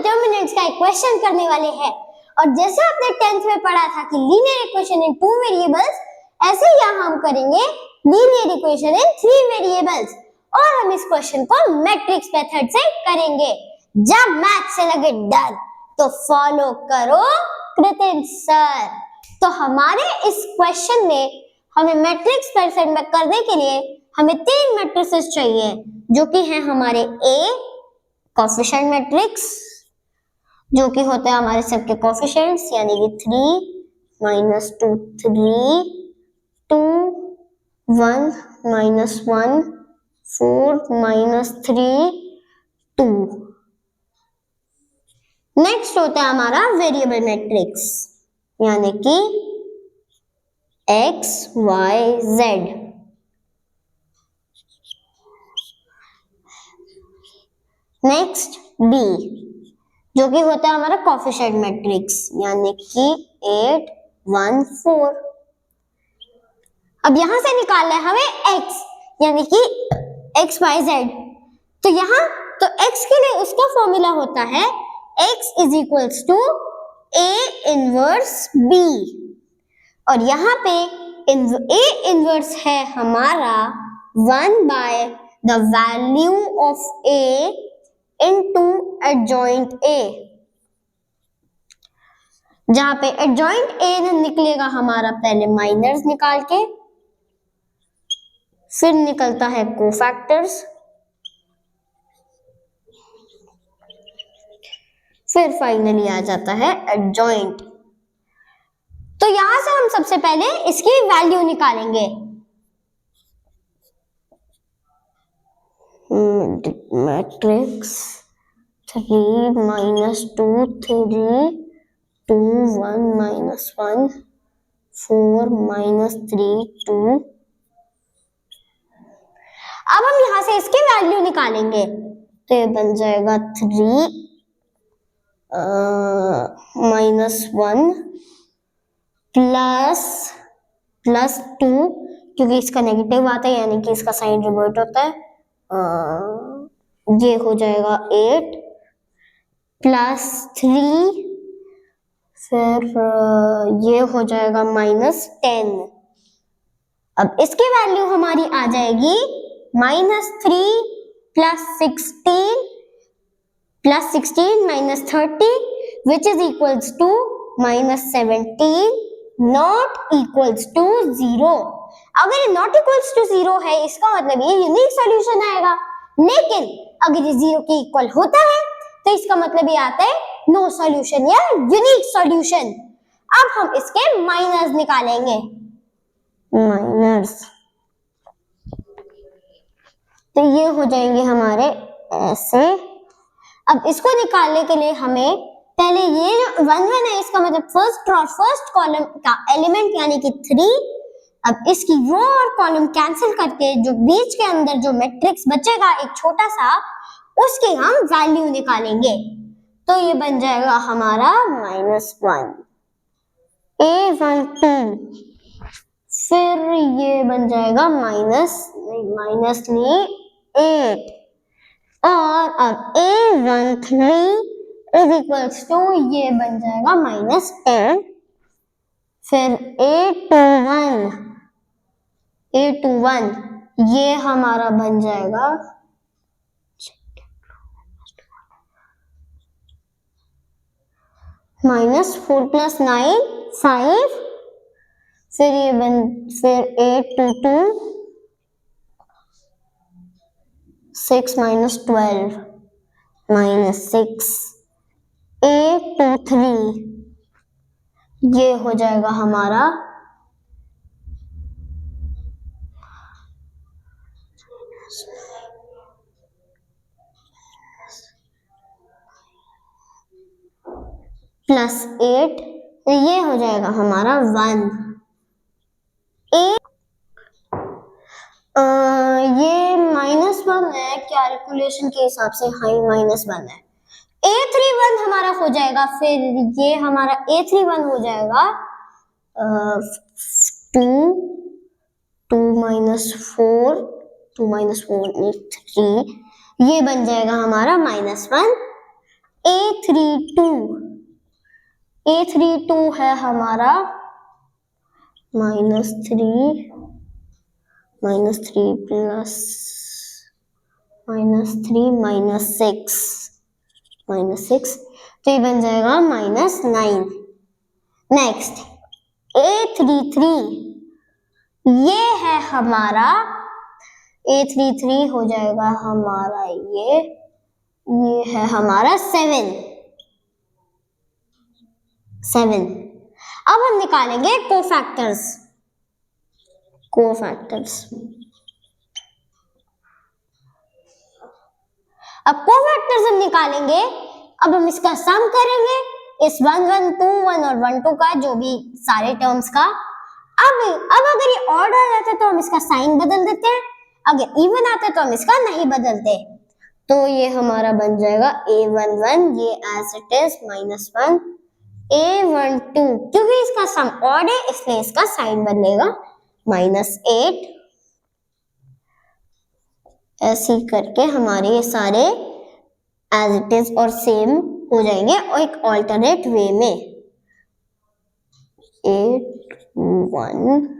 Determinants का एक question करने वाले हैं। और जैसे आपने 10th में पढ़ा था कि लीनियर इक्वेशन इन 2 वेरिएबल्स, ऐसे ही यहाँ हम करेंगे लीनियर इक्वेशन इन 3 वेरिएबल्स। और हम इस क्वेश्चन को मैट्रिक्स मेथड से करेंगे। जब मैथ से लगे डर तो फॉलो करो कृतिन सर। तो हमारे इस क्वेश्चन में हमें मैट्रिक्स मेथड में करने के लिए हमें 3 मैट्रिसेस चाहिए, जो कि है हमारे A कोफिशिएंट मैट्रिक्स, जो कि होते हैं हमारे सबके कोफिशिएंट्स, यानी कि 3 -2 3 2 1 -1 4 -3 2। नेक्स्ट होता है हमारा वेरिएबल मैट्रिक्स, यानी कि X Y Z। Next B, जो कि होता है हमारा कोफिशिएंट मैट्रिक्स, यानी कि 8 1 4। अब यहां से निकालना है हमें X, यानी कि X Y Z। तो यहाँ तो X के लिए उसका फॉर्मूला होता है X = A इनवर्स B। और यहाँ पे A इनवर्स है हमारा 1/the value of A into adjoint A, जहां पे adjoint A निकलेगा हमारा पहले माइनर्स निकाल के, फिर निकलता है कोफैक्टर्स, फिर फाइनली आ जाता है adjoint। तो यहां से हम सबसे पहले इसकी वैल्यू निकालेंगे। मैट्रिक्स 3 -2 3 2 1 -1 4 -3 2। अब हम यहां से इसकी वैल्यू निकालेंगे, तो ये बन जाएगा 3 -1 प्लस 2, क्योंकि इसका नेगेटिव आता है यानी कि इसका साइन रिवर्ट होता है। ये हो जाएगा 8 +3, फिर ये हो जाएगा -10। अब इसकी वैल्यू हमारी आ जाएगी -3 +16 -30 which is equals to -17 not equals to 0। अगर ये not equals to 0 है, इसका मतलब ये यूनिक सॉल्यूशन आएगा। लेकिन अगर ये 0 के इक्वल होता है तो इसका मतलब ये आता है नो सॉल्यूशन या यूनिक सॉल्यूशन। अब हम इसके माइनस निकालेंगे, माइनस, तो ये हो जाएंगे हमारे ऐसे। अब इसको निकालने के लिए हमें पहले ये जो 1 1 है, इसका मतलब फर्स्ट कॉलम का एलिमेंट यानी कि 3। अब इसकी रो और कॉलम कैंसिल करके जो बीच के अंदर जो मैट्रिक्स बचेगा एक छोटा सा, उसकी हम वैल्यू निकालेंगे। तो ये बन जाएगा हमारा -1 A12, फिर ये बन जाएगा -8, और अब A13 = ये बन जाएगा -10, फिर A21 ये हमारा बन जाएगा -4 + 9 5, फिर A22 6 - 12 -6, A23 ये हो जाएगा हमारा +8, ये हो जाएगा हमारा 1। ये -1 है, कैलकुलेशन के हिसाब से हाई -1 है। A31 हमारा हो जाएगा, फिर ये हमारा A31 हो जाएगा 2 -4 2 -4 3, ये बन जाएगा हमारा -1। A32 है हमारा -3 प्लस -6 तो ये बन जाएगा -9। नेक्स्ट A33 ये है हमारा A33 हो जाएगा हमारा ये है हमारा 7। अब हम निकालेंगे कोफैक्टर्स। अब कोफैक्टर्स हम निकालेंगे। अब हम इसका सम करेंगे इस 1 1 2 1 और 1 2 का, जो भी सारे टर्म्स का। अब अगर ये ऑड आ जाता है तो हम इसका साइन बदल देते हैं, अगर इवन आता है तो हम इसका नहीं बदलते। तो ये हमारा बन जाएगा A11 ये एज इट इज -1, A12 क्योंकि इसका सम ऑड है इसलिए इसका साइन बदलेगा -8। ऐसे करके हमारे ये सारे एज इट इज और सेम हो जाएंगे और एक ऑल्टरनेट वे में। 8 1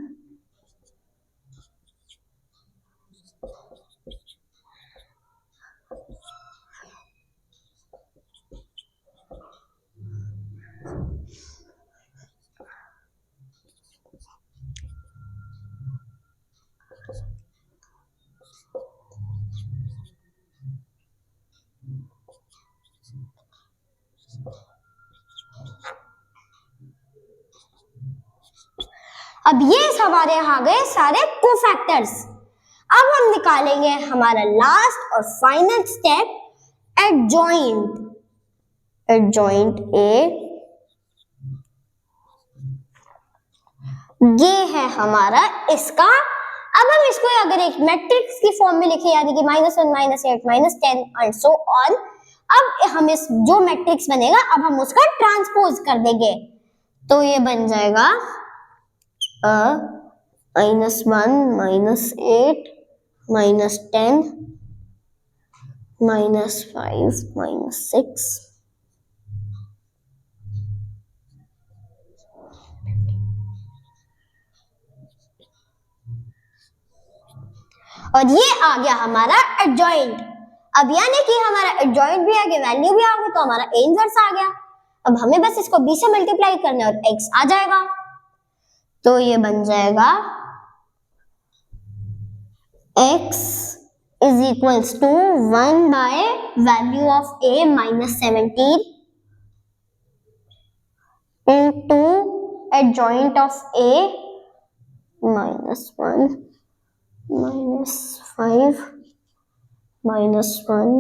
अब ये हमारे आ गए सारे कोफैक्टर्स। अब हम निकालेंगे हमारा लास्ट और फाइनल स्टेप, एडजॉइंट A। ये है हमारा इसका। अब हम इसको अगर एक मैट्रिक्स की फॉर्म में लिखे, यानी कि -1 -8 -10 एंड सो ऑन। अब हम इस जो मैट्रिक्स बनेगा अब हम उसका ट्रांसपोज कर देंगे, तो ये बन जाएगा -1 -8 -10 -5 -6 और ये आ गया हमारा एडजॉइंट। अब यानी कि हमारा एडजॉइंट भी आ गया, वैल्यू भी आ गई, तो हमारा A इनवर्स आ गया। अब हमें बस इसको B से मल्टीप्लाई करना है और x आ जाएगा, तो ये बन जाएगा x is equals to 1 by value of A -17 into adjoint of A -1 -5 -1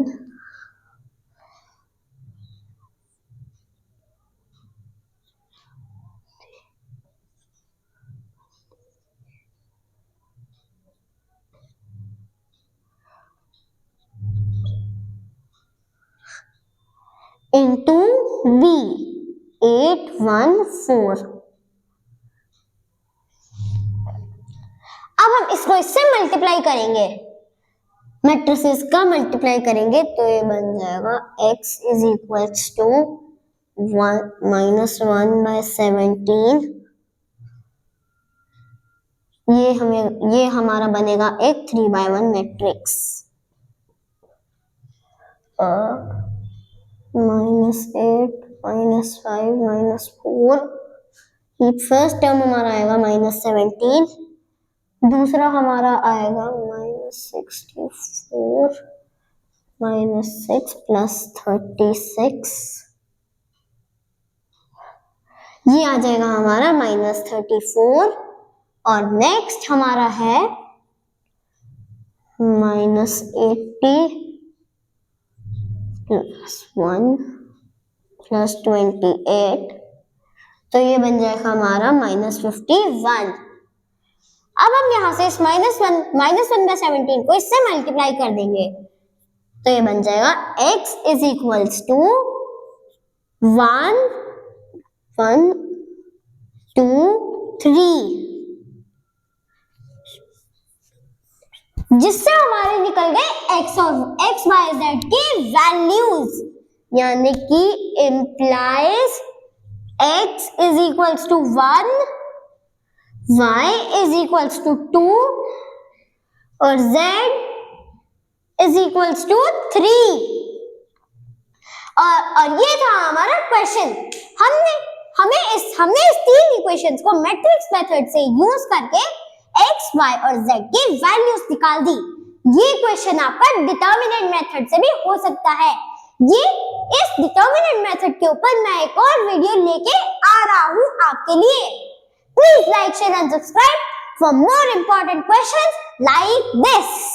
into B 8 1 4। अब हम इसको इससे मल्टीप्लाई करेंगे, मैट्रिसेस का मल्टीप्लाई करेंगे, तो ये बन जाएगा x is equals to 1 by 17। ये हमारा बनेगा एक 3 by 1 मैट्रिक्स। -8 -5 -4, ये फर्स्ट टर्म हमारा आएगा -17, दूसरा हमारा आएगा -64 -6 +36, ये आ जाएगा हमारा -34। और नेक्स्ट हमारा है -80 +1 +28, तो ये बन जाएगा हमारा -51। अब हम यहाँ से इस -1/17 को इससे मल्टीप्लाई कर देंगे, तो ये बन जाएगा x is equals to 1 1 2 3, जिससे हमारे निकल गए x और x y z की वैल्यूज, यानी कि implies x is equals to 1, y is equals to 2 और z is equals to 3। और ये था हमारा क्वेश्चन। हमने इस तीन इक्वेशंस को मैट्रिक्स मेथड से यूज करके x, y और z की वैल्यूज निकाल दी। ये क्वेश्चन आपका डिटर्मिनेंट मेथड से भी हो सकता है। इस डिटर्मिनेंट मेथड के ऊपर मैं एक और वीडियो लेके आ रहा हूँ आपके लिए। Please like, share and subscribe for more important questions like this.